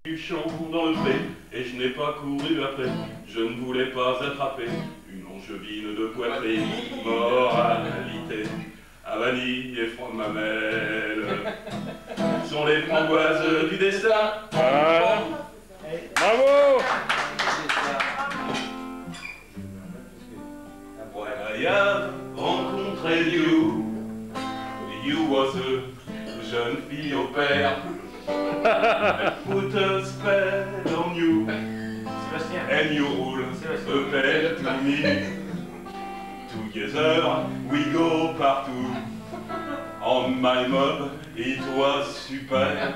Du champ dans le pré, et je n'ai pas couru après. Je ne voulais pas attraper une angevine de poitrine. Moralité, à vanille et froid de mamelle sont les framboises du destin. Voilà. Bravo. When I have rencontré you was a jeune fille au père. I put a spell on you, and you rule a bell to me. Together we go partout. On my mob, it was super.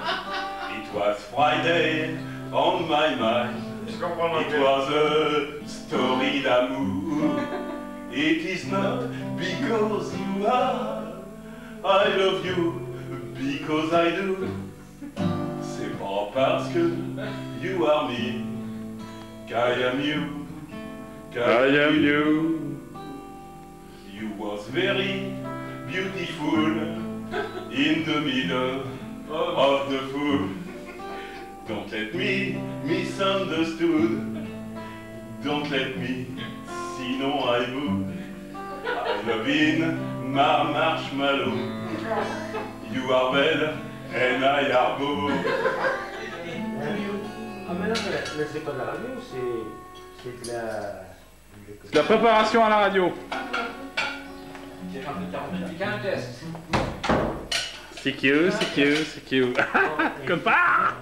It was Friday on my mind. It was a story d'amour. It is not because you are. I love you because I do. C'est pas parce que you are me qu'I am you. I am you. You was very beautiful in the middle of the fool. Don't let me misunderstood. Don't let me, sinon I would. I love in my marshmallow. You are belle and I are beau. Ah mais non, mais c'est pas de la radio, c'est de la... C'est la préparation à la radio. C'est cute, c'est cute, c'est cute. Comme pas.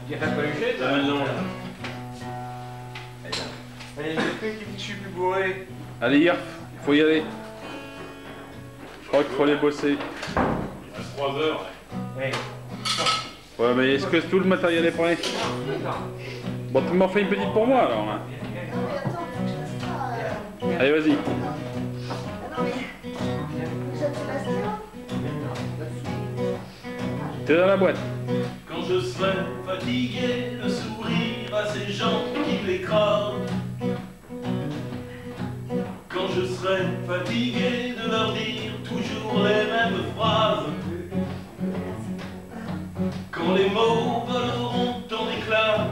Il n'y a pas eu jet, Ah non. il y a quelqu'un qui dit que je suis plus bourré. Allez, Yerf, il faut y aller. Je crois qu'il faut aller bosser. Il reste 3 heures. Ouais. Ouais, mais est-ce que tout le matériel est prêt? Bon, tu m'en fais une petite pour moi alors. Hein. Allez, vas-y. T'es dans la boîte. Quand je serai fatigué de sourire à ces gens qui m'écrasent. Quand je serai fatigué de leur dire toujours les mêmes phrases. Quand les mots voleront en éclats,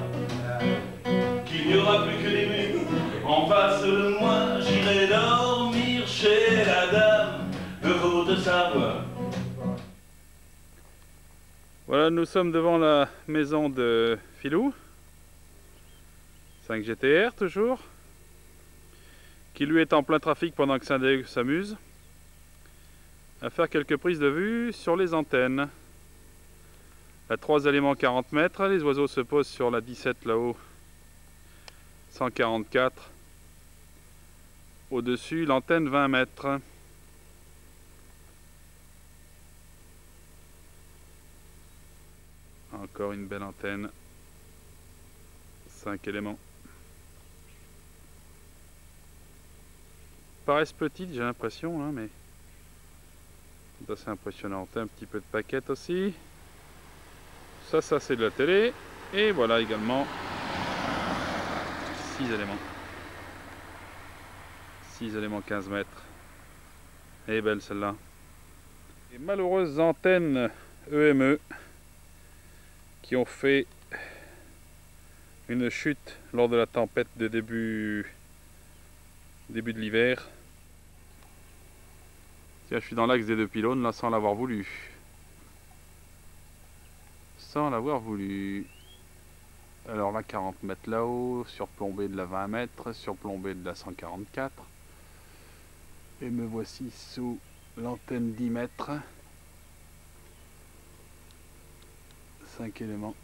qu'il n'y aura plus que des murs en face de moi, j'irai dormir chez la dame de Haute-Savoie. Voilà, nous sommes devant la maison de Philou. 5 GTR toujours. Qui lui est en plein trafic pendant que Sindé s'amuse. À faire quelques prises de vue sur les antennes. À 3 éléments 40 mètres, les oiseaux se posent sur la 17 là-haut. 144. Au-dessus, l'antenne 20 mètres. Encore une belle antenne. 5 éléments. Paraissent petites, j'ai l'impression, hein, mais c'est assez impressionnant. Un petit peu de paquettes aussi. Ça c'est de la télé. Et voilà également 6 éléments. 6 éléments 15 mètres. Elle est belle celle-là. Les malheureuses antennes EME qui ont fait une chute lors de la tempête de début de l'hiver. Tiens, je suis dans l'axe des 2 pylônes là sans l'avoir voulu. Sans l'avoir voulu. Alors là 40 mètres là-haut, surplombé de la 20 mètres, surplombé de la 144. Et me voici sous l'antenne 10 mètres. 5 éléments.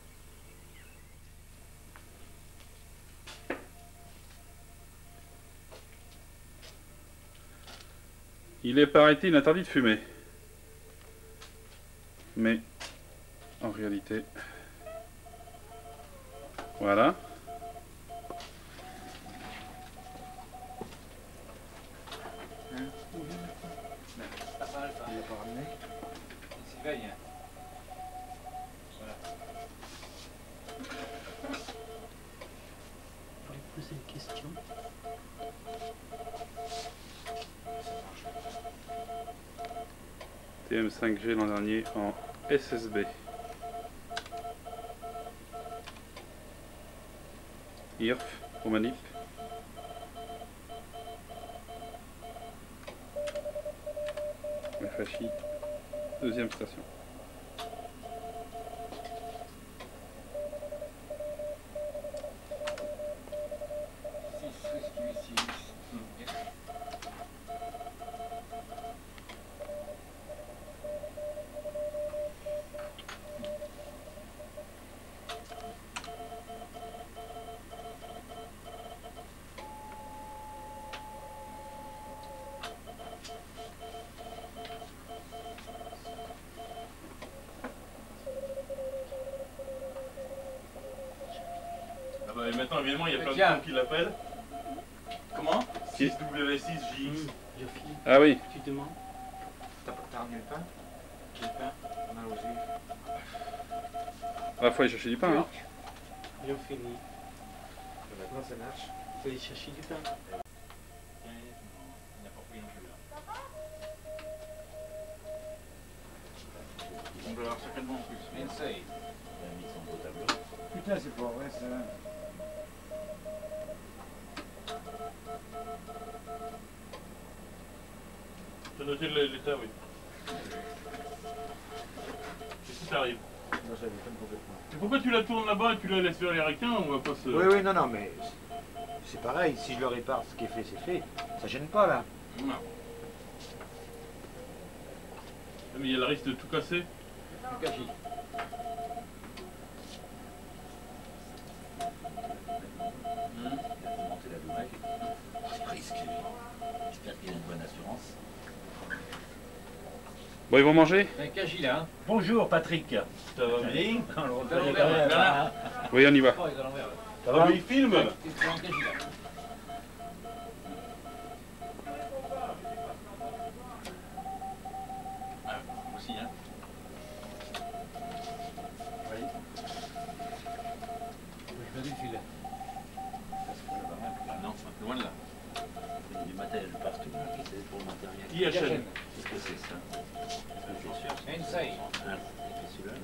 Il est, paraît-il, interdit de fumer. Mais, en réalité, voilà. Poser une question. TM5G l'an dernier en SSB. IRF au manip. FHI, deuxième station. Ah bah, et maintenant, évidemment, il y a plein de gens qui l'appellent. Comment 6W6J. Ah oui. Tu demandes. T'as ramené le pain? Quel pain? On a osé. Ah, faut aller chercher du pain, hein. Ils ont fini. Maintenant ça marche. Faut aller chercher du pain. On doit avoir certainement en plus. Putain, c'est pas vrai ça. T'as noté l'état, oui. Qu'est-ce qui t'arrive? Non, ça m'étonne complètement. Et pourquoi tu la tournes là-bas et tu la laisses faire les requins? On va pas se... Oui, oui, non, non, mais c'est pareil. Si je le répare, ce qui est fait, c'est fait. Ça gêne pas là. Non. Mais il y a le risque de tout casser. Du cachis. J'espère qu'il a une bonne assurance. Bon, ils vont manger? Un cagis là, hein. Bonjour Patrick. Ça va bien? On le reconnaît quand même. Bernard. Oui, on y va. Oh, il est à l'envers, ouais. Ça va? Mais il filme. C'est un cagis là. Ah, moi aussi, hein. Oui. Je pas vu le fil. Ça se fait pas mal. Ah non, c'est un peu loin de là. Il y a du matériel partout, là, qui c'est pour le matériel. Qui achète? Qu'est-ce que c'est ça? Est-ce que c'est sûr? Une saille. Ah, c'est celui-là.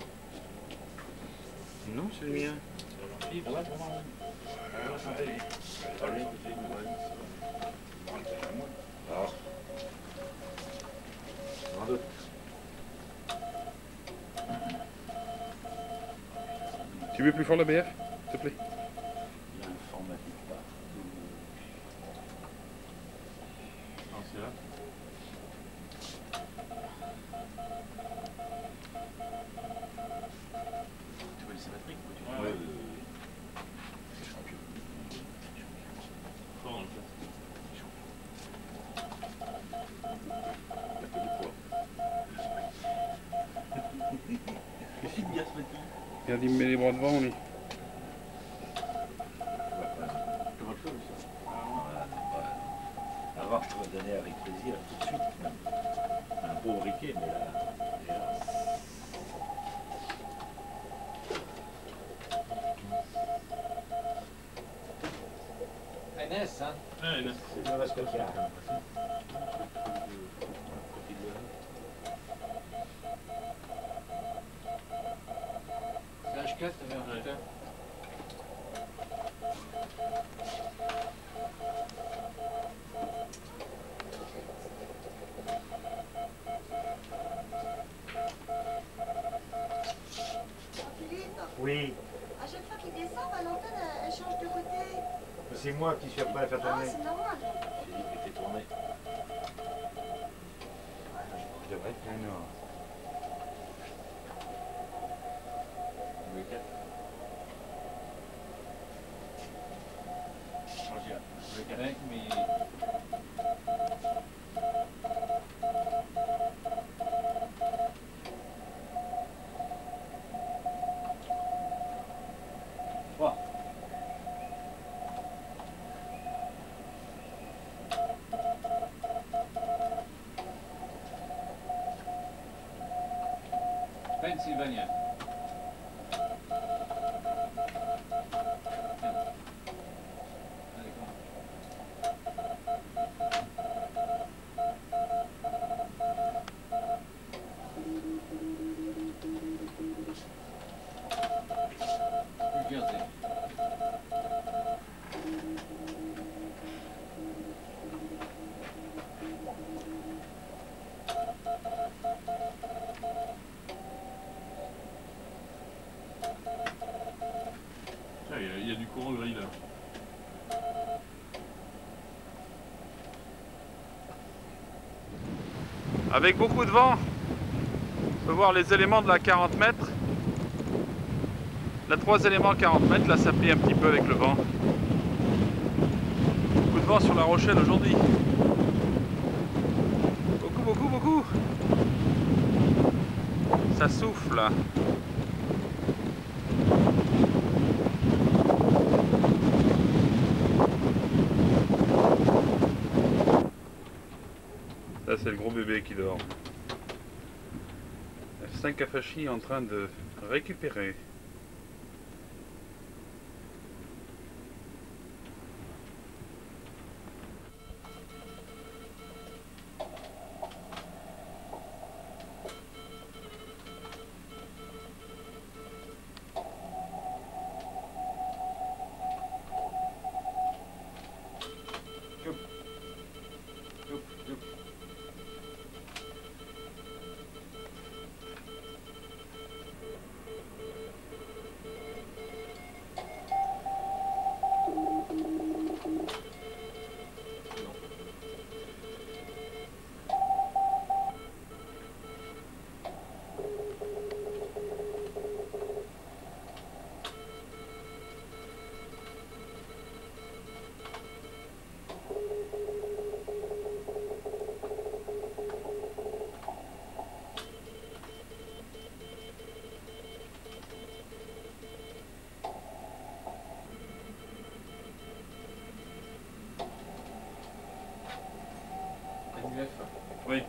Non, c'est le mien. Oui, ouais, vraiment. Allez, écoutez, ouais. Ah. Sans doute. Tu mets plus fort la BF, s'il te plaît? Il y a informatique partout. Non, c'est là. Tu vois les symétriques ou tu Ouais, ouais. C'est champion. Fort dans le cas. Il y a peu de poids. Qu'est-ce qu'il y a ce petit? Regarde, il me met les bras devant, lui. Comment le feu, ça? Voilà, c'est pas... Avant, je pourrais donner avec plaisir, tout de suite. Un beau briquet, mais là... NS, hein. Ah, là. C'est le reste qu'il y a. C'est H4, t'avais un putain. Philippe, Oui, à chaque fois qu'il descend, Valentin, elle change de côté. c'est moi qui suis après à faire Ah, tourner. c'est normal. Philippe, il fait tourner. Je devrais être plein nord. Le 4. Le 4. Mais... Pennsylvania. New Jersey. Il y a du courant gris là. Avec beaucoup de vent, on peut voir les éléments de la 40 mètres. La 3 éléments 40 mètres, là ça plie un petit peu avec le vent. Beaucoup de vent sur La Rochelle aujourd'hui. Beaucoup. Ça souffle. Là c'est le gros bébé qui dort. F5 Afashi est en train de récupérer. Oui.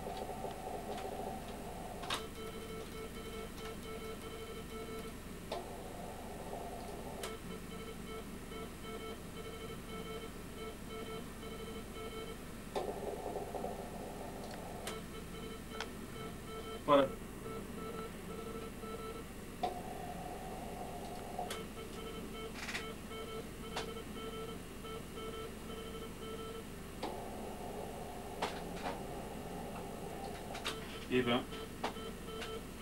Voilà. Eh ben.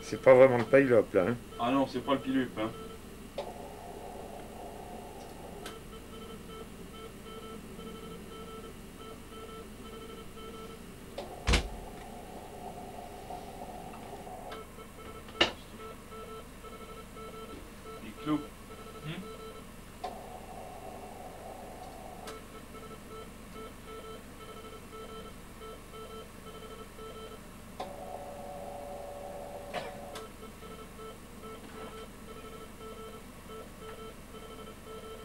C'est pas vraiment le pilot là. Hein. Ah non, c'est pas le pilup. Hein. Il clou.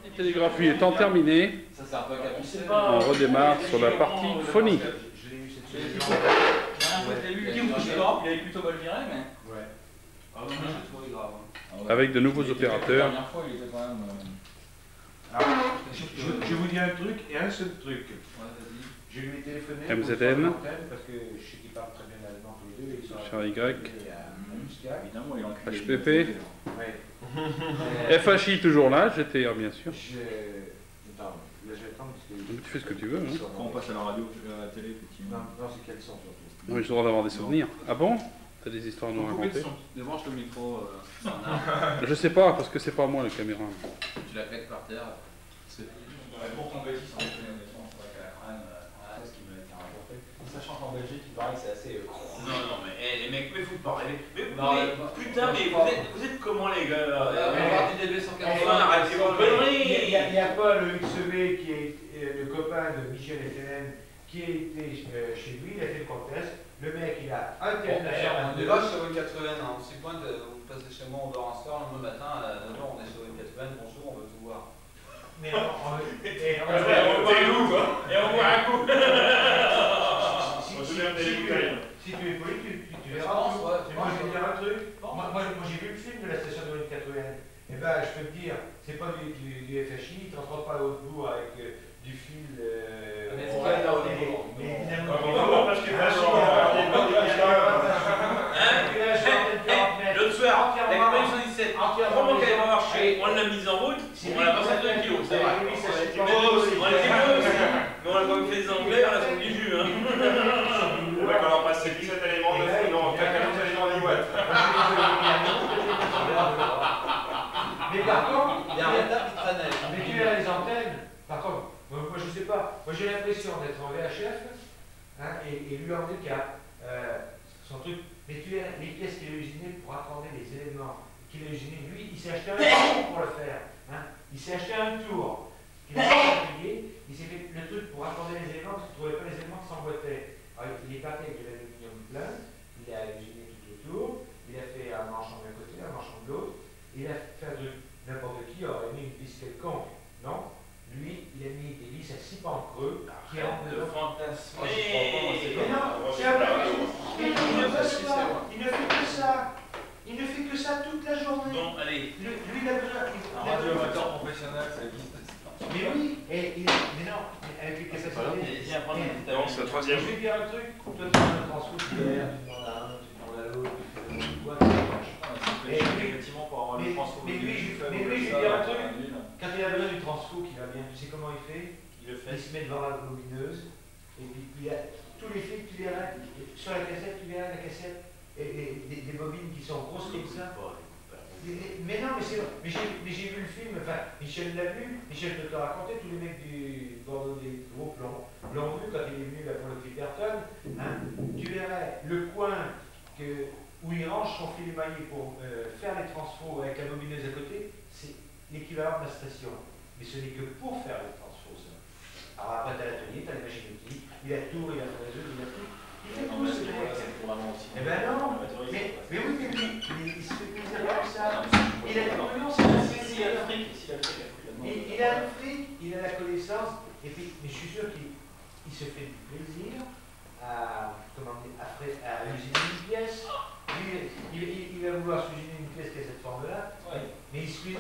La télégraphie étant terminée, Ça sert pas qu'à pisser. on redémarre sur la partie phonie. Il avait plutôt mal viré, mais. Ouais. Ah non, moi j'ai trouvé grave. Avec de nouveaux opérateurs. La dernière fois, il était quand même. Je vais vous dire un truc et un seul truc. Ouais, vas-y. Je lui ai téléphoné MZN. parce que je sais qu'ils parlent très bien allemand tous les deux. Ils sont Charles Y. Évidemment, il en HPP. Ouais. FHI toujours là, GTR bien sûr. Attends, là j'attends parce que. Tu fais ce que tu veux. Hein. Quand on passe à la radio, à la télé, effectivement. Non, c'est quels sont surtout. Oui, j'ai le droit d'avoir des souvenirs. Ah bon? T'as des histoires à nous raconter? Débranche le micro. Je sais pas, parce que c'est pas moi la caméra. Tu la claques par terre. Pour ton Belgique, c'est honnêtement, c'est vrai qu'à la crâne, c'est ce qui m'a été rapporté. Sachant qu'en Belgique, il paraît que c'est assez. Non, mais les mecs, mais faut pas rêver. Mais Non, putain, mais vous êtes comment les gars là? On va voir du DB 140. Enfin, arrêtez vos conneries. Il y a Paul XB qui est le copain de Michel Etienne qui a été chez lui, il a fait le contest. Le mec, il a un tel On est là sur une 80, on s'y pointe, vous passez chez moi, on dort un soir, le matin, à 9h, on est sur une 80, bonjour, on veut tout voir. Mais Et on voit un coup. si tu es poli, tu verras. Moi, je vais dire un truc. Moi, j'ai vu le film de la station de 80. Et ben, je peux te dire, c'est pas du FHI, ils ne transportent pas à Haute-Bourg avec du fil. Mais c'est pas là au niveau. Mais Parce que l'autre soir, la 97, comment qu'elle va marcher? On l'a mise en route, on l'a passé à 2 kilos, c'est vrai. On était peu aussi, mais on a quand même fait des anglais, on a fait du jus. On va quand même passer 17 éléments de fond, non, 14 éléments de watts. Mais par contre, Il y a un retard qui traînait. Moi j'ai l'impression d'être en VHF hein, et lui en décap. Son truc. Mais tu as les pièces qu'il a usinées pour accorder les éléments qu'il a usinées. Lui, il s'est acheté un tour pour le faire. Hein. Il s'est acheté un tour. Il a payé. Il s'est fait le truc pour accorder les éléments parce qu'il ne trouvait pas les éléments qui s'emboîtaient. Il est parti avec de l'aluminium plein. Il a usiné tout autour. Il a fait un manchon d'un côté, un manchon de l'autre. Il a fait un truc. N'importe qui aurait mis une vis quelconque. Non. Lui, il a mis des vis à 6 pans creux qui rentrent de fantasme. Mais non, c'est un peu. Il ne fait que ça. Il ne fait que ça toute la journée. Bon, allez. Lui, il a besoin. Un radioamateur professionnel, ça existe. Mais oui, mais non, avec les capacités. Non, c'est la troisième. Je vais dire un truc. Toi, tu as un transfo qui est tu demandes à un, tu demandes à l'autre, tu demandes à toi. Effectivement, pour avoir le transfo. Mais lui, je vais dire un truc. Quand il a besoin du transfo qui va bien, tu sais comment il fait? Il se met devant la bobineuse et puis il a tous les fils, tu verras, sur la cassette, tu verras la cassette, et des bobines qui sont grosses comme ça. Mais non, mais j'ai vu le film, enfin, Michel l'a vu, Michel te l'a raconté, tous les mecs du Bordeaux des gros plans l'ont vu quand il est venu là, pour le Clipperton. Hein, tu verrais le coin où il range son fil émaillé pour faire les transfos avec la bobineuse à côté, c'est l'équivalent de la station. Mais ce n'est que pour faire les transfos, ça. Alors après, tu as l'atelier, tu as les machines outils, il a tout, il a fait les œufs, il a tout. Il fait tout ce mec. Eh ben non, mais oui, mais lui, il se fait plaisir comme ça. Il a non, c'est pas plaisir. Il a le fric, il a la connaissance, et puis, mais je suis sûr qu'il se fait du plaisir à usiner une pièce. Lui, il va vouloir s'usiner une pièce qui a cette forme-là, mais il se cuisine.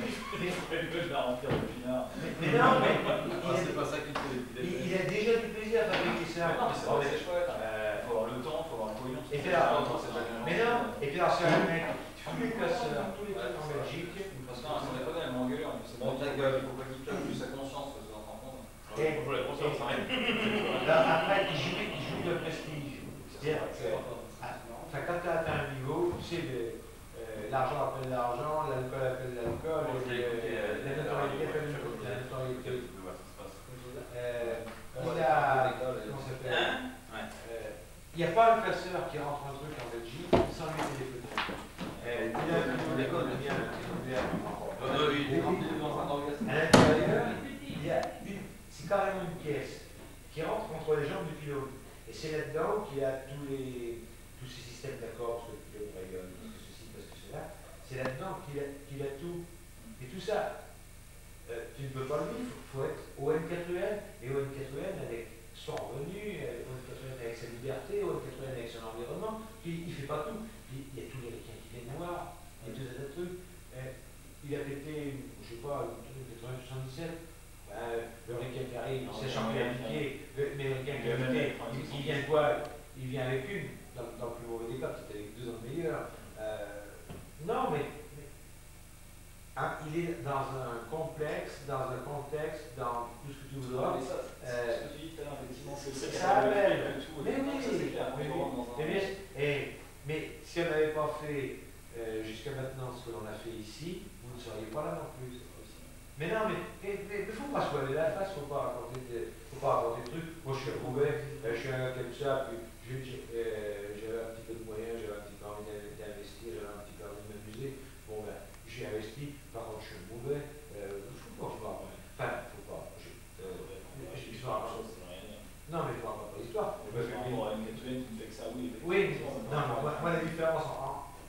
Mais non, mais c'est pas ça qu'il fait. il a déjà du plaisir à fabriquer ça. Non, mais c'est vrai, c'est chouette. Il faut avoir le temps, il faut avoir le pognon. Et puis là, mais non, et puis alors c'est un mec, tous les casseurs, tous les trucs en Belgique. Parce que ça déconne, elle m'a engueulé en plus. C'est bon, ta gueule, il faut pas qu'il claque plus sa conscience, parce que ça s'en compte. Après, il joue de prestige. C'est-à-dire, quand tu as atteint un niveau, tu sais, l'argent appelle l'argent, l'alcool appelle l'alcool, la notoriété appelle la notoriété. Comment ça s'appelle? Il n'y a pas un casseur qui rentre un truc en Belgique sans lui téléphoner. À l'intérieur, c'est carrément une pièce qui rentre entre les jambes du pilote. Et c'est là-dedans qu'il y a tous ces systèmes d'accords, parce que le pilote rayonne, parce que ceci, parce que cela. C'est là-dedans qu'il a tout. Et tout ça, tu ne peux pas le vivre, il faut être au N4N, et au N4N avec son revenu, au N4N avec sa liberté, au N4N avec son environnement. Puis il ne fait pas tout. Puis il y a tous les ricains qui viennent voir, il y a tout un truc. Il a pété, je ne sais pas, 1977. Le ricain qui arrive, sachant qu'il a piqué, mais le ricain qui a piqué, il vient quoi? Il vient avec une, dans le plus mauvais des cas, peut-être avec 2 ans de meilleur. Non, mais il est dans un complexe, dans un contexte, dans tout ce que tu voudras. Mais ça, ce que tu dis tout à l'heure, effectivement, c'est ça amène. Mais si on n'avait pas fait jusqu'à maintenant ce que l'on a fait ici, vous ne seriez pas là non plus. Mais non, mais il ne faut pas se voiler la face, il ne faut pas raconter des trucs. Moi, je suis à Roubaix, je suis un gars comme ça, puis j'avais un petit peu de moyens, j'avais un petit peu envie d'investir, j'avais un petit peu envie de m'amuser. Bon, ben, j'ai investi, par contre, je suis à Roubaix, il ne faut pas que je me raconte. Enfin, il ne faut pas. Non, mais je ne me raconte pas l'histoire. Par rapport à une N4N, tu ne fais que ça, oui. Oui, non, moi, la différence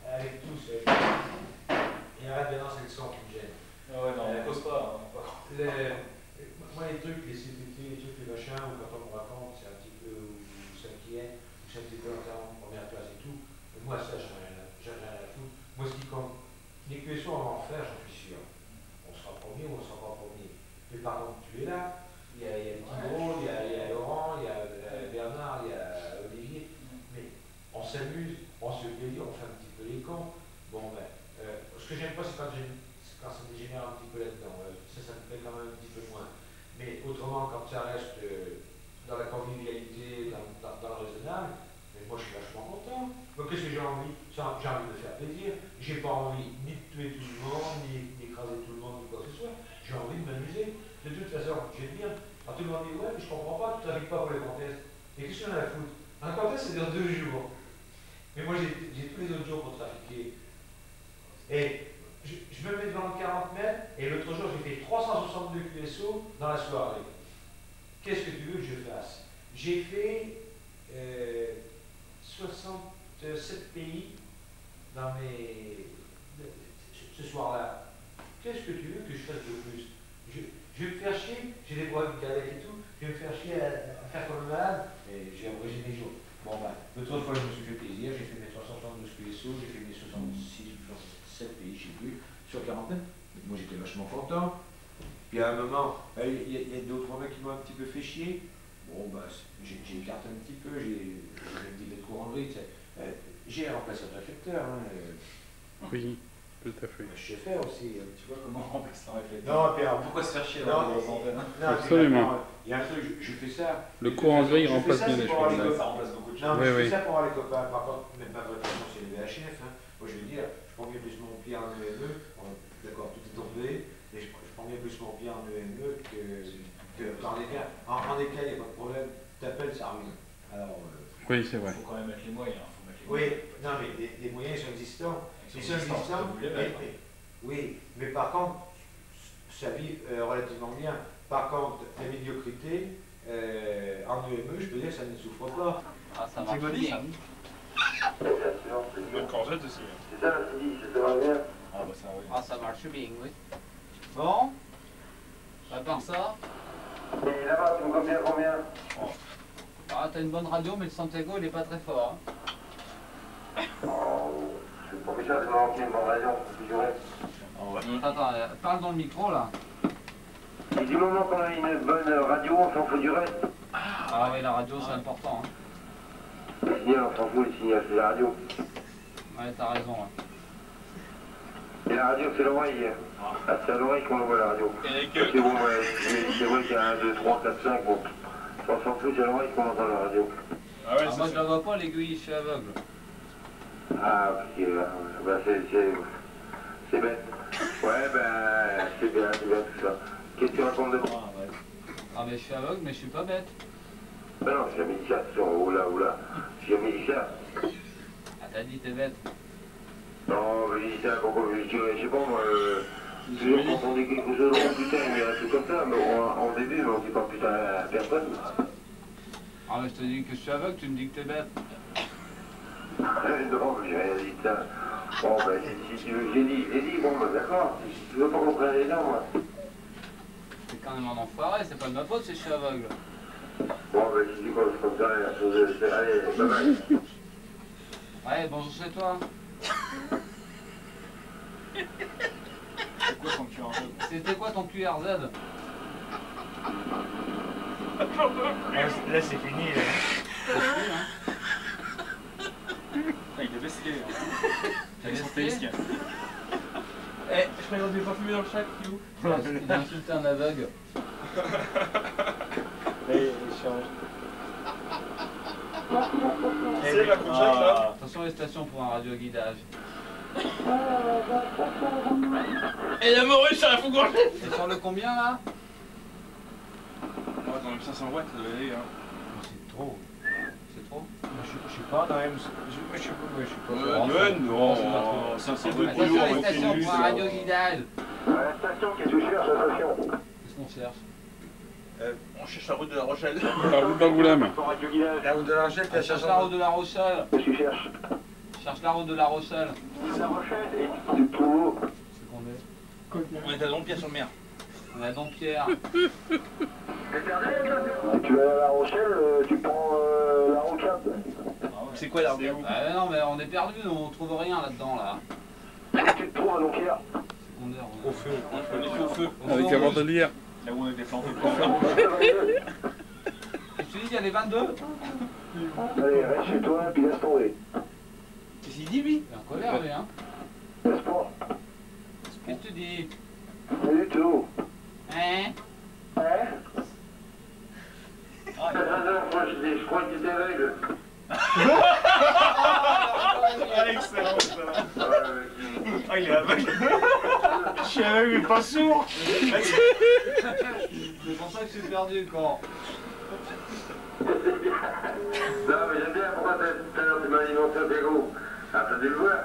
avec tous, il arrête de lancer le son qui me gêne. Ah ouais, non, on ne pose pas. Moi, les trucs, les CPT, les trucs, les machins, où quand on me raconte, c'est un petit peu où ça inquiète, où c'est un petit peu en première classe et tout. Moi, ça, j'en ai rien à foutre. Moi, ce qui compte, les QSO, on va en faire, j'en suis sûr. On sera premier ou on ne sera pas premier. Mais par contre, tu es là. Il y a Thibault, il y a Laurent, il y a Bernard, il y a Olivier. Mais on s'amuse, on se plaisir, on fait un petit peu les cons. Bon, ben, ce que j'aime pas, c'est quand ça dégénère un petit peu là-dedans. Ça me plaît quand même un petit peu moins. Mais autrement, quand ça reste dans la convivialité, dans le raisonnable, mais moi je suis vachement content. Moi, qu'est-ce que j'ai envie? J'ai envie de faire plaisir. J'ai pas envie ni de tuer tout le monde, ni d'écraser tout le monde, ni quoi que ce soit. J'ai envie de m'amuser. De toute façon, je vais te dire, quand tout le monde dit, ouais, mais je comprends pas, tu trafiques pas pour les contests. Et qu'est-ce que j'en ai à foutre? Un contest, c'est dans 2 jours. Mais moi, j'ai tous les autres jours pour trafiquer. Et je me mets devant le 40 mètres, et l'autre jour, j'ai fait 362 QSO dans la soirée. Qu'est-ce que tu veux que je fasse? J'ai fait 67 pays dans ce soir-là. Qu'est-ce que tu veux que je fasse de plus? Je vais me faire chier, j'ai des problèmes cardiaques et tout, je vais me faire chier à faire comme un malade, et j'ai abrégé mes jours. Bon, bah, l'autre fois, je me suis fait plaisir, j'ai fait mes 372 PSO, j'ai fait mes 66 ou 67 pays, je ne sais plus, sur 49. Moi, j'étais vachement content. Puis à un moment, il y a d'autres mecs qui m'ont un petit peu fait chier. Bon, bah, j'ai écarté un petit peu, j'ai dit d'être courant de rythme. J'ai remplacé un réflecteur. Hein, Oui, tout à fait. je sais faire aussi. Tu vois comment on remplace un réflecteur? Non, puis alors, Pourquoi se faire chier non, dans les antennes? Absolument. Il y a un truc, je fais ça. Le courant gris remplace bien les choses. choses. Ça remplace beaucoup de choses. Non, mais Oui, je fais oui. ça pour avoir les copains. Par contre, même pas votre façon, c'est le VHF. Hein. Moi, je veux dire, je prends bien plus mon pied en EME. Bon, d'accord, tout est tombé. Mais je prends bien plus mon pied en EME que dans les cas. En des cas, il n'y a pas de problème. T'appelles, ça revient. Alors. Oui, c'est vrai. Il faut quand même mettre les moyens. Faut mettre les Oui, moyens. non, mais des moyens sont existants. Ils sont existants, vous les mettez. Oui, mais par contre, ça vit relativement bien. Par contre, la médiocrité, en EME, je peux dire que ça ne souffre pas. Ah, ça marche bien. Le corsette aussi. C'est ça, c'est ça va bien. Ah bah ça oui. Ah, ça marche bien, oui. Bon. À part ça, Et là-bas, tu me combien combien? ah, t'as une bonne radio, mais le Santiago, il est pas très fort. Hein. Oh, je suis professeur de manquer une bonne raison, faut figurer. Attends, parle dans le micro, là. Et du moment qu'on a une bonne radio, on s'en fout du reste. Ah oui, la radio, c'est important. Hein. Le signal, on s'en fout, le signal, c'est la radio. Ouais, t'as raison. Ouais. Et la radio, c'est l'oreille. Ah, c'est à l'oreille qu'on voit la radio. Parce que bon, ouais, c'est vrai qu'il y a 1, 2, 3, 4, 5, bon. On s'en fout, c'est à l'oreille qu'on entend la radio. Ah ouais, Ah, ça moi, je c'est... la vois pas, l'aiguille, je suis aveugle. Ah, ok, bah c'est bête. Ouais, ben, c'est bien tout ça. Qu'est-ce que tu racontes de bon? Ah ouais. Ah, mais je suis aveugle, mais je suis pas bête. Ben non, j'ai jamais dit ça, oula, j'ai jamais dit ça. Ah, t'as dit t'es bête. Non, mais j'ai dit ça, pourquoi je sais pas, moi, toujours quand on dit quelque chose, oh putain, il y a un truc comme ça, mais en début, mais on dit pas putain à personne. Ah, mais je te dis que je suis aveugle, tu me dis que t'es bête. Non, mais j'ai rien dit de ça. Bon, ben, si tu veux, j'ai dit, bon, ben d'accord, si tu veux pas qu'on prenne les dents, moi. C'est quand même un enfoiré, c'est pas de ma faute si je suis aveugle. Bon, ben, si tu commences comme ça, la chose, allez, bye bye. Ouais, bonjour chez toi. C'est quoi ton cul en jeu? C'était quoi ton QRZ? Là, c'est fini. Là. C'est fini, hein. Ah, il est vesté. Hein. Avec son téléscan. Eh, je croyais qu'on devait pas fumer dans le chat, Kilou. Il a insulté un aveugle. C'est la prochaine là. Attention les stations pour un radioguidage. Et la morue sur la fougorgée. Et sur le combien là? Ouais, quand même 500 watts, ça doit aller. Hein. C'est trop. C'est trop? Je suis pas dans la même. Je suis pas. Ouais, non, c'est un peu de Attention boulot les en stations continu. pour un radioguidage. La station, qu'est-ce que tu cherches, la station? Qu'est-ce qu'on cherche? On cherche la route de la Rochelle. La route d'Angoulême. Ton radio guidage, La route de l'Argel, Je cherche la route de la Rochelle. qu'est-ce que tu cherches? Je cherche la route de la Rochelle. La Rochelle et du tout. C'est qu'on est. On est à Dompierre-sur-Mer. On est à Dompierre. Tu vas à La Rochelle, tu prends la rocade. C'est quoi la route? Ah non mais on est perdu, on trouve rien là-dedans là. Qu'est-ce que tu te trouves à Dompierre? Secondaire. Au feu. On est au feu. Avec un bandelier. Là où on était planté. Et tu dis qu'il y a les 22? Allez, reste chez toi et puis laisse tomber. Qu'est-ce qu'il dit lui? Il est en colère lui hein. Laisse pas. Qu'est-ce que tu dis? Pas du tout. Hein? Hein? Je crois que tu étais aveugle. Ah, excellent ça. Ah, il est aveugle. Je suis aveugle, mais pas sourd. C'est pour ça que je suis perdu, quand. Non, mais j'aime bien pourquoi tout à l'heure tu m'as dit mon Santiago. Ah, t'as dû le voir.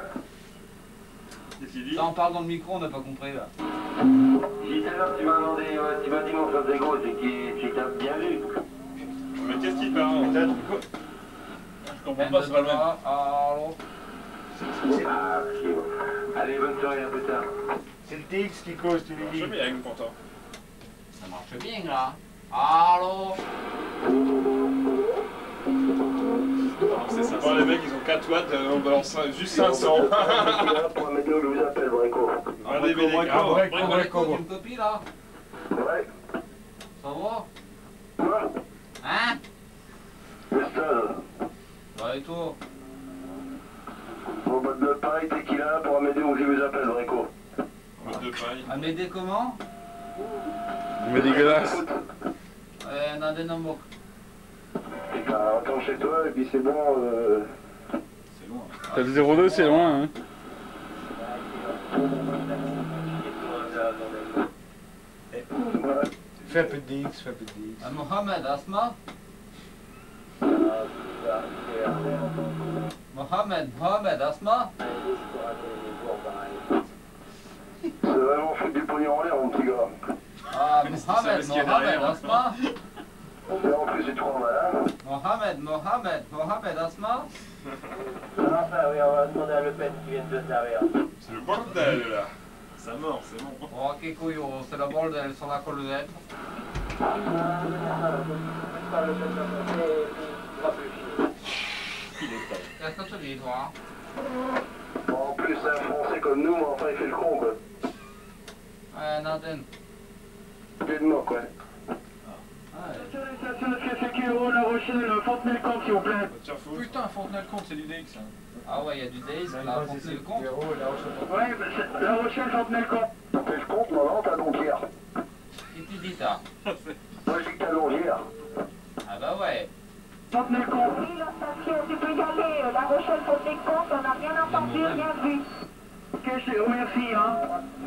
Ça, on parle dans le micro, on n'a pas compris là. Si tout à l'heure tu m'as demandé, tu m'as dit mon Santiago, c'est que t'as bien vu. Mais qu'est-ce qu'il parle? Je comprends pas, c'est pas le même. Allô. Ah, ok, bon. Allez, bonne soirée, à plus tard. C'est le TX qui cause, tu lui dis. Je suis bien content. Ça marche bien là. Allô. C'est sympa, les mecs, ils ont 4 watts, on balance juste 500. Pour la météo, je vous appelle, Breco. Allez, mais les gars, Breco, tu me copies là? Ouais. Ça va? Quoi? Hein? C'est ça, là. Bah et toi? Bon, bah, pareil, t'es qu'il a pour la météo, je vous appelle, Breco. mode de paille. À m'aider comment? Mais dégueulasse. Nade Nambo. Et bah, retourne chez toi, et puis c'est bon. C'est loin. T'as le 02, c'est loin, hein. Ouais. Fais un peu de DX, fais un peu de DX. Mohamed Asma? Mohamed Asma? C'est vraiment foutre du pognon en l'air, mon petit gars. Ah, Mohamed Asma? Et en plus, c'est trop malin. Mohamed Asma? Enfin, oui, on va demander à Le Pen qui vient de se servir. C'est le bordel là. Ça mord, c'est bon. Oh, que couillon, c'est le bordel sur la colonnette. Qu'est-ce que tu dis, toi? En plus, c'est un Français comme nous, mais enfin, il fait le con, quoi. Nadine. Il est de moque, ouais. La Rochelle, Fontenay-le-Comte, s'il vous plaît. Tiens, fou. Putain, Fontenay-le-Comte, c'est du DX. Hein. Ah ouais, il y a du DX, là, Fontenay le compte. Ouais, bah, La Rochelle, Fontenay-le-Comte. Fontenay-le-Comte, non, non, t'as Longuière. Qui t'y dit ça? Moi, je dis que t'as Longuière. Ah bah ouais. Fontenay-le-Comte. Oui, la station, tu peux y aller. La Rochelle, faut des comptes, on n'a rien entendu, rien vu. Ok, je te remercie, hein.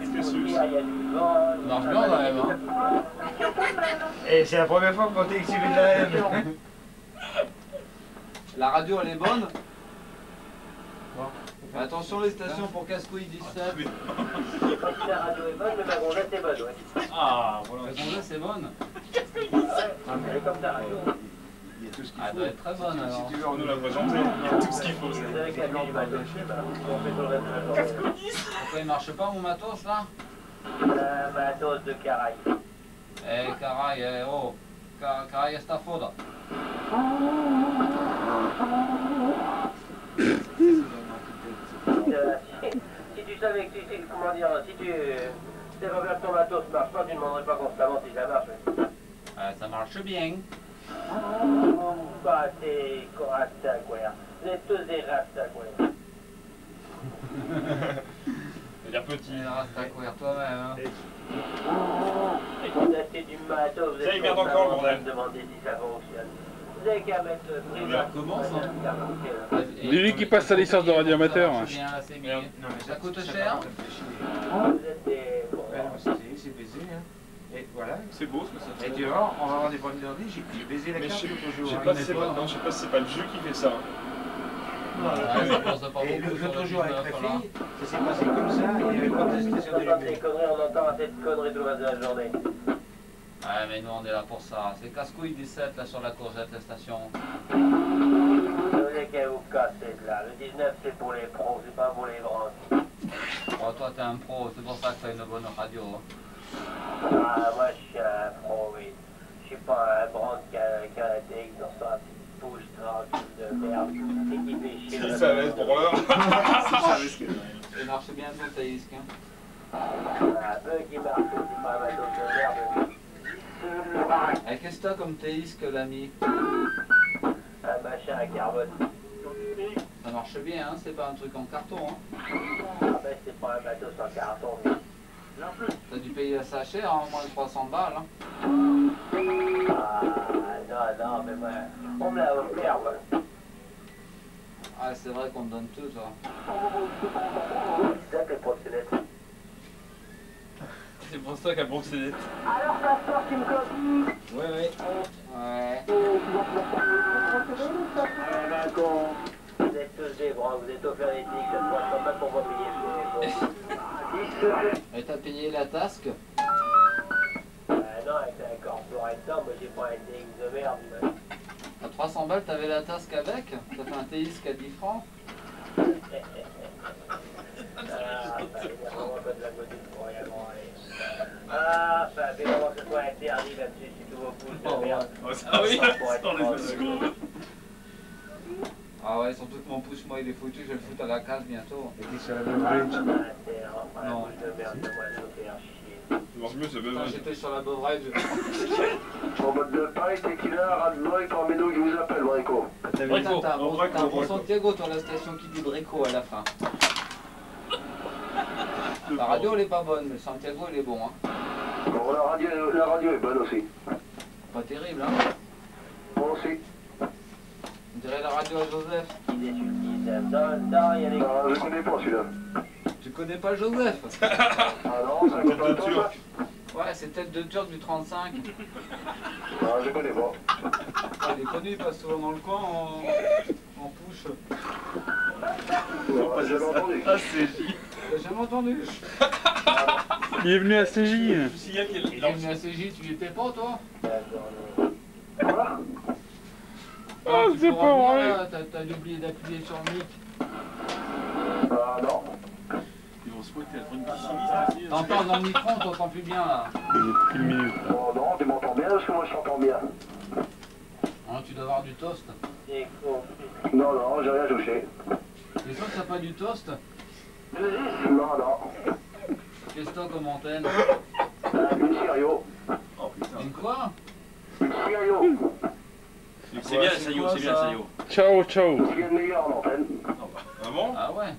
Ça marche bien quand même, hein. Et c'est la première fois qu'on TX fait de la M. La radio elle est bonne. Mais attention les stations pour casse-couille 17. La radio est bonne, mais ma gonzesse est bonne, ouais. Ah, voilà. La gonzesse c'est bonne. Elle est comme ta radio. Il y a tout ce qu'il Ah, elle doit être très bonne alors. Si tu veux, on nous l'a présenté. Il y a tout ce qu'il faut. Vous savez qu'à du matos, on fait sur le reste de la journée. Pourquoi il marche pas mon matos là? Matos de Caraï. Eh caray, oh. Caray esta foda. Si tu savais que comment dire, si tu savais bien que ton matos marche pas, tu ne demanderais pas constamment si ça marche. Ça marche bien. Bah, c'est corasta, quoi. Les deux des rasta, quoi. C'est-à-dire petit. Il reste à courir toi-même. Hein. Et quand c'est du matos, vous Ça, il êtes merde encore, constamment en train bordel. de demander si ça fonctionne. Vous avez qu'à mettre Ça commence, hein. Dis-lui qui passe sa licence de radioamateur. Ça marche bien, là, c'est bien. Ça coûte cher? Vous êtes des... C'est baisé, hein. Et voilà. C'est beau ce que ça Et fait. tu vois, on va avoir des bonnes idées. J'ai baisé la Mais carte je l'autre sais jour. pas si c'est pas, non, je sais pas si c'est pas le jus qui fait ça. Ouais, ça pose pas Et beaucoup sur l'autre le jour avec 19, ma là. fille, ça s'est passé comme ça, il n'y avait pas de station Quand d'allumage. des conneries, on entend assez de conneries tout le reste de la journée. Ouais, mais nous on est là pour ça. C'est casse-couille 17 là sur la courgette, la station. Vous avez qu'à vous casser de là. Le 19, c'est pour les pros, c'est pas pour les branches. Oh, toi t'es un pro, c'est pour ça que t'as une bonne radio. Ah, moi, je suis un pro, oui. Je suis pas un branche qui a un DX dans sa petite bouche tranquille de merde et qui fait chier. Si ça va être pour l'heure. Si ça risque. Il marche bien ton taïsque. Hein. Un peu qui marche, c'est pas un matos de merde. Et qu'est-ce que t'as comme taïsque l'ami? Un machin à carbone. Ça marche bien, hein, c'est pas un truc en carton. Hein. Ah ben, c'est pas un matos en carton, mais... T'as dû payer ça cher, hein, au moins 300 balles. Hein. Ah, non, mais moi, on me l'a offert, moi. Ah, c'est vrai qu'on te donne tout, toi. C'est ça que les proxénètes. c'est pour ça qu'elle procédé. Alors, Pasteur, tu me copies? Ouais, ouais. Ouais. D'accord. Vous êtes tous des bras, vous êtes opérétiques, ça ne passe pas pour pas payer. Et t'as payé la tasque? Non, avec un corporate dedans, moi j'ai pas un DX de merde. À 300 balles, t'avais la tasque avec? Ça fait un TX à 10 francs? Ah, ça fait vraiment que ce soit interdit là-dessus, si tout vos pouces de merde. Ah oui, dans les secondes. Ah ouais, surtout que mon pouce, moi, il est foutu, je vais le foutre à la case bientôt. Et sur la beverage. Non. C'est mieux, c'est Putain, bien. j'étais sur la beverage. En mode de paille, tequila, Radboy, Tormedo, je vous appelle, Brico. Ouais, t'as un bon Santiago, toi, la station qui dit Brico à la fin. La radio, elle est pas bonne, mais le Santiago, il est bon, hein. Bon, la radio est bonne aussi. Pas terrible, hein. Bon aussi. On dirait la radio à Joseph. Ah, je connais pas celui-là. Tu connais pas Joseph? Ah non, ça coûte pas toi, ça? Ouais, c'est tête de Turc du 35. Ah, je connais pas. Ouais, il est connu, il passe souvent dans le coin en push. Non, j'ai jamais entendu. Ah, c'est J. T'as jamais entendu? Bienvenue à CJ. Je me signale qu'il Il est venu à CJ, tu y étais pas, toi? Quoi? Ah, Tu c'est peux pas revenir, vrai. là, t'as oublié d'appuyer sur le mic. Ah non. Ils vont se pointer à une piscine. T'entends dans le micro, on t'entend plus bien, là. J'ai pris une minute. Là. Oh non, tu m'entends bien parce que moi je t'entends bien. Hein, tu dois avoir du toast. Non, non, j'ai rien touché. T'es sûr que t'as pas du toast? Non, non. Qu'est-ce que t'as comme antenne? Une Sirio. Oh putain. Une quoi? Une Sirio. C'est bien, ça y est, c'est bien, ça y est. Ciao, ciao. Ce qui est le meilleur en antenne. Vraiment? Ah ouais.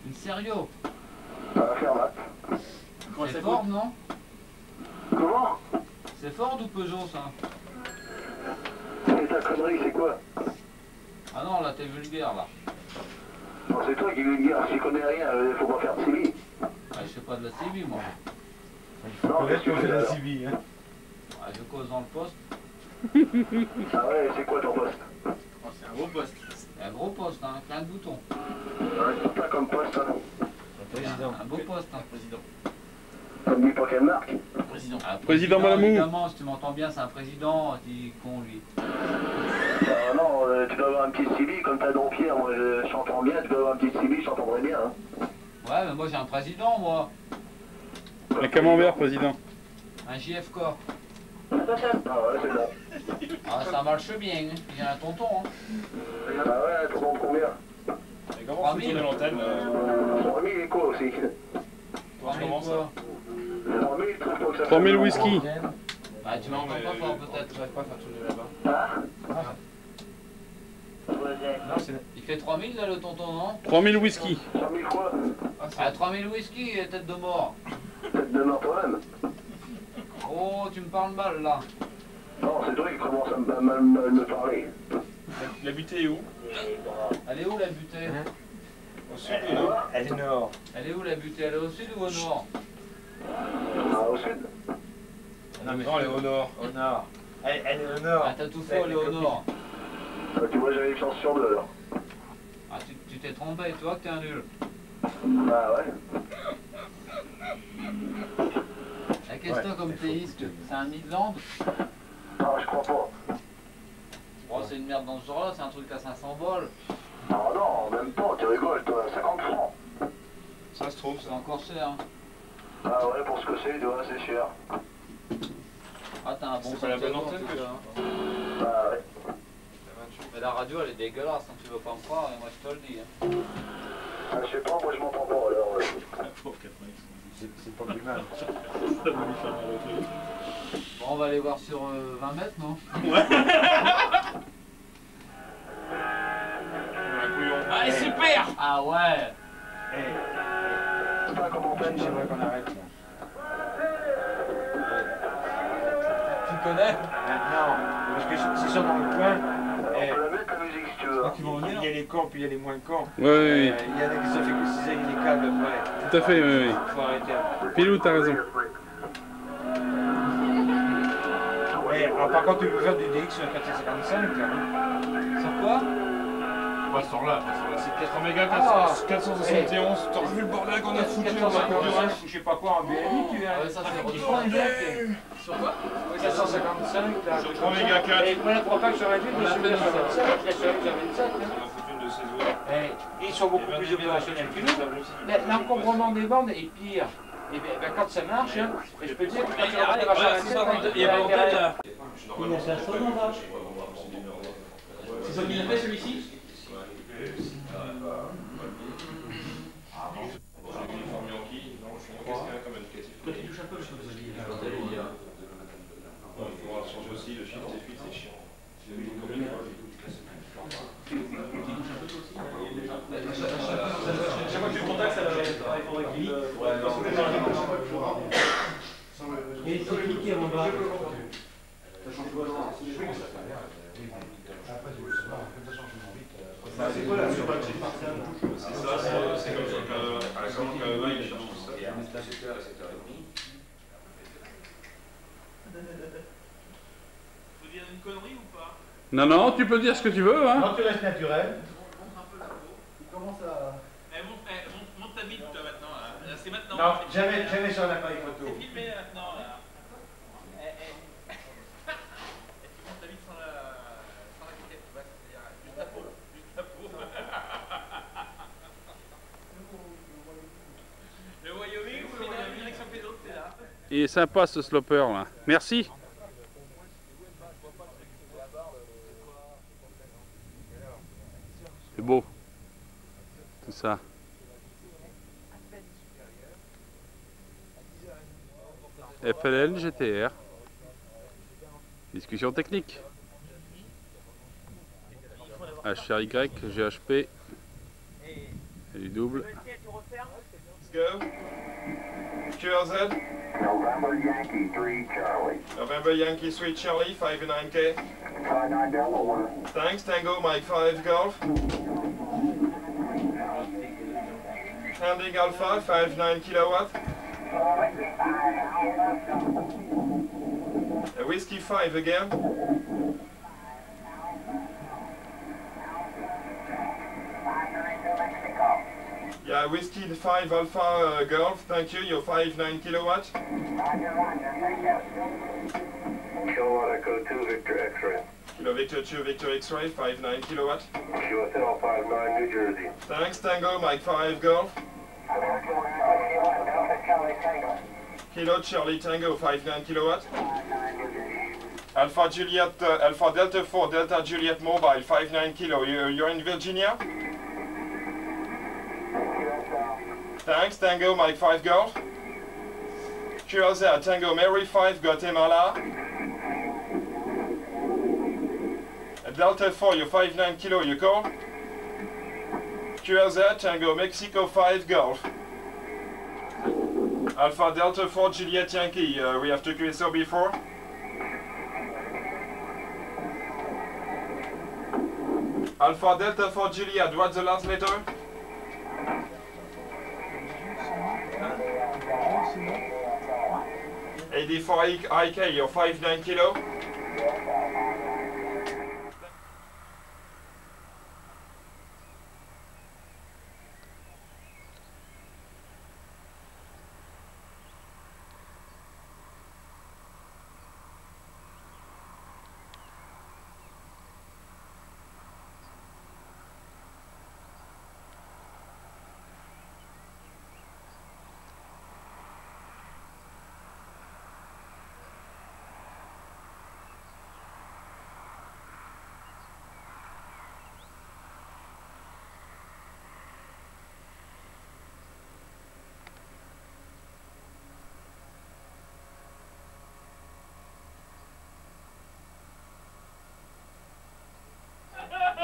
Une Serio. À la Fermat. C'est Ford, non? Comment? C'est Ford ou Peugeot, ça? C'est ta connerie, c'est quoi? Ah non, là, t'es vulgaire, là. Non, c'est toi qui veux dire, si tu connais rien, il faut pas faire de civil. Ah, je fais pas de la CB, moi. Non, qu'est-ce que tu fais la alors? CB, hein. Ah, je cause dans le poste. Ah ouais, c'est quoi ton poste? Oh, c'est un gros poste. C'est un gros poste, hein, plein de boutons. C'est pas comme poste, hein. Un beau poste, hein. Président. Ça me dit pas quelle marque? Président. Ah, Président Malamou. Évidemment, si tu m'entends bien, c'est un président, qui con, lui. Ah non, tu dois avoir un petit CB, comme t'as Don Pierre, moi je t'entends bien, tu dois avoir un petit CB, je t'entendrai bien. Hein. Ouais, mais moi, j'ai un président, moi. Un camembert, président. Un JF Corps. Ah ouais, c'est bon. Ah, ça marche bien, hein. J'ai un tonton, hein. Ah ouais, tu comptes combien? Et comment faut tourner l'antenne 3000 et quoi aussi? 3000 Comment quoi? 3000, tu trouves pas que ça 3000 whisky. Bah, tu Non, m'entends mais pas fort, peut-être. j'arrive pas à faire tourner là-bas. Non, c'est Il fait 3000, là, le tonton, non? 3000 whisky. 3000 quoi? Ah, 3000 whisky et tête de mort. Tête de mort toi-même. Oh, tu me parles mal, là. Non, c'est toi qui commence à me parler. La butée est où? Elle est où, la butée? Au sud ou au nord? Elle est nord. Elle est où, la butée? Elle est au sud ou au nord? Ah, au sud? Non, mais Non, elle est au nord. au nord. Elle est au nord. Ah, t'as tout fait, elle est au nord. Tu vois, j'avais une chance sur deux alors. Ah, tu t'es trompé, tu vois que t'es un nul. Ah ouais? Ah, qu'est-ce que t'as comme théiste? C'est un Midland? Ah, je crois pas. Oh, c'est une merde dans ce genre-là, c'est un truc à 500 balles. Ah non, même pas, tu rigoles, toi, 50 francs. Ça se trouve, C'est ça. encore cher, hein. Ah ouais, pour ce que c'est, tu vois, c'est cher. Ah, t'as un bon C'est pas la bonne Santiago, antenne en que tout tu cas, hein. Ah ouais. Mais la radio, elle est dégueulasse, hein. Tu veux pas me croire, et moi je te le dis, hein. Ah, je sais pas, moi je m'entends pas alors. C'est pas plus mal. Bon, on va aller voir sur 20 mètres, non? Allez, super! Ah ouais! C'est pas comme on peine, J'aimerais qu'on arrête là. Tu connais? Non, parce que c'est sûr dans le coin. On peut la mettre la musique si tu veux. Il y a les cons puis il y a les moins cons. Ouais, oui, Il y en a qui se fait que 6 avec les câbles après. tout à fait, oui, oui. Faut arrêter. Pilou, t'as raison. alors, par contre, tu peux faire du DX sur un 455 là. Sur quoi? Pas ce temps-là, c'est 4 mégas, 471. T'as vu le bordel qu'on a foutu dans la concurrence? Je sais pas quoi en BMI, tu viens. Ouais, ça c'est Ils font un jack. Sur quoi? 455 là. Sur 3 mégas 4. Et moi, je crois pas que sur un truc, je suis bien sur 25, je suis sur 27. On a foutu une de ces joueurs. Ils sont beaucoup plus opérationnels que nous. L'encombrement des bandes est pire. Et bien, quand ça marche, hein, et je peux dire que quand tu rentres dans la Il y a pas longtemps, là. il a fait un saut, non, là. C'est ça qu'il a fait celui-ci? Toi tu touches un peu, je pense que il faudra changer aussi le shift et fuite, c'est chiant. chaque fois que tu le contactes, il faudrait qu'il vite. Et c'est cliqué en bas. C'est quoi la surbatterie? C'est ça, c'est comme sur le KE20, il cherche tout ça. Faut dire une connerie ou pas? Non, non, tu peux dire ce que tu veux, hein. Quand tu restes naturel. Montre un peu la peau. Il commence à... Monte ta bite toi maintenant là. C'est maintenant. Non, jamais sur l'appareil photo. C'est filmé maintenant là. Et tu montes ta bite sans la casquette, tu vois, c'est-à-dire juste la peau. Juste la peau. Le Wyoming ou le direction pédo, c'est là. Il est sympa ce sloper là. Merci. C'est beau. Tout ça. FLL, GTR. Discussion technique. HRY, GHP. Et du double. Let's go. QRZ. November Yankee 3 Charlie. November Yankee 3 Charlie, 59K. 59 Delaware. Thanks, Tango Mike 5 Golf. Handing Alpha, 59 kilowatt. Whiskey 5 again. Yeah, Whiskey 5 Alpha Golf, thank you, you're 59 kilowatt. Kilowatt Echo 2 Victor X-ray. Kilo Victor 2 Victor X-ray, 59 kilowatt. QSL 59 New Jersey. Thanks, Tango Mike 5 Golf. Kilo Charlie Tango, 59 kilowatt. Alpha Juliet, Alpha Delta 4 Delta Juliet Mobile, 59 kilo. You're in Virginia? Thanks, Tango Mike 5 Golf. QRZ Tango Mary 5 Guatemala. Delta 4, you're 59 kilo, you call? QRZ Tango Mexico 5 Golf. Alpha Delta 4 Juliet Yankee, we have to QSO before. Alpha Delta 4 Juliet, what's the last letter? $84 IK, you're 59 kilo.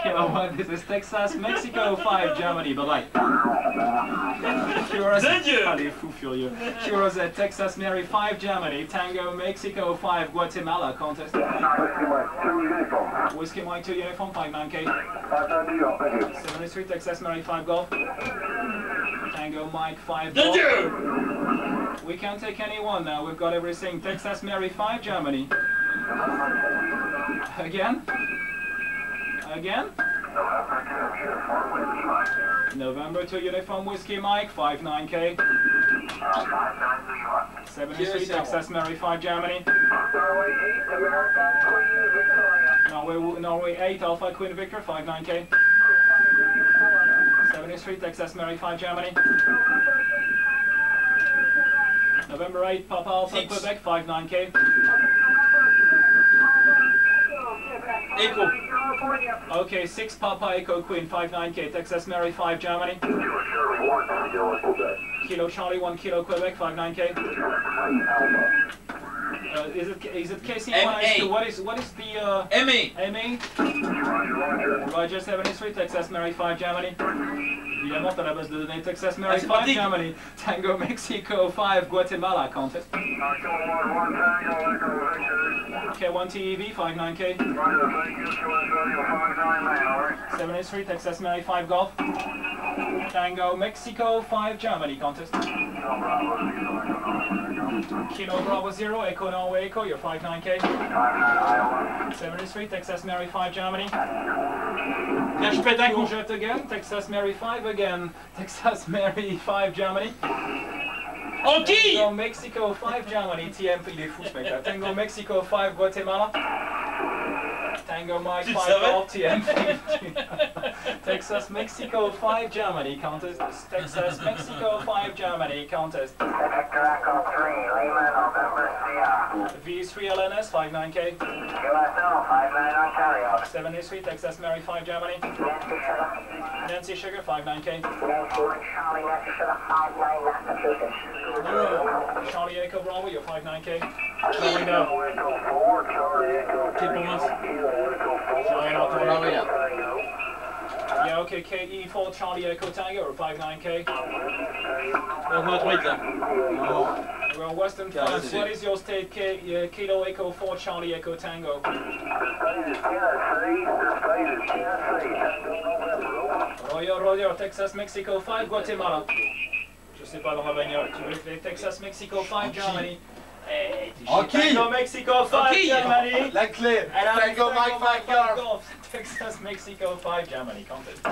Kilo 1, this is Texas, Mexico 5, Germany, bye-bye. Allez, fou furieux. QRZ, Texas, Mary 5, Germany, Tango, Mexico 5, Guatemala, contest. Whiskey Mike 2, Uniform 5, 9K. 73, Texas, Mary 5, Golf. Tango, Mike 5, Golf. We can't take anyone now, we've got everything. Texas, Mary 5, Germany. Again? Again? November to Uniform Whiskey Mike, 59K. 73, Texas Mary 5, Germany. Norway 8, Alpha Queen Victor, 59K. 73, Texas Mary 5, Germany. November 8, Papa Alpha Quebec, 59K. Echo. Okay, 6 Papa Echo Queen, 59K, Texas Mary 5, Germany. Kilo Charlie 1 Kilo Quebec, 59K. Is it KC1? What is the MA? Roger 73, Texas Mary 5, Germany. Évidemment, t'as la base de données Texas Mary 5, Germany. Tango Mexico 5, Guatemala, contest. K1 TEV, 59K. 73, Texas Mary 5, Golf. Tango Mexico 5, Germany, contest. Kilo Bravo 0, Echo Norway Echo, you're 59K. 73, Texas Mary 5, Germany. Courgette again, Texas Mary 5 again. Texas Mary 5, Germany. Tango Mexico 5, Germany. TM, il est fou ce mec là. Tango Mexico 5, Guatemala. Tango Mike 5 Golf, TM. Texas Mexico 5, Germany, contest. Texas Mexico 5, Germany, contest. V3 LNS 59K. 73, Texas Mary 5, Germany. Nancy Sugar 59K. Charlie Echo Bravo, you're 59K. Charlie no. Keep on us. Charlie no, turn over here. Yeah, okay, KE4 Charlie Echo Tango, or 59K. Well, Western France, what is your state? Kilo Echo 4 Charlie Echo Tango. Roger, Texas Mexico 5, Guatemala. Je sais pas dans ma bagnole. Tu veux les Texas Mexico 5, Germany. Tango Mexico 5, Germany. La clé. Tango Mike 5 Golf. Texas Mexico 5, Germany. Contest.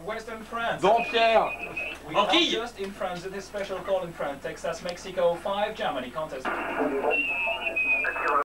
Western France. Dompierre. We are just in France. It is special call in France. Texas Mexico 5, Germany. Contest.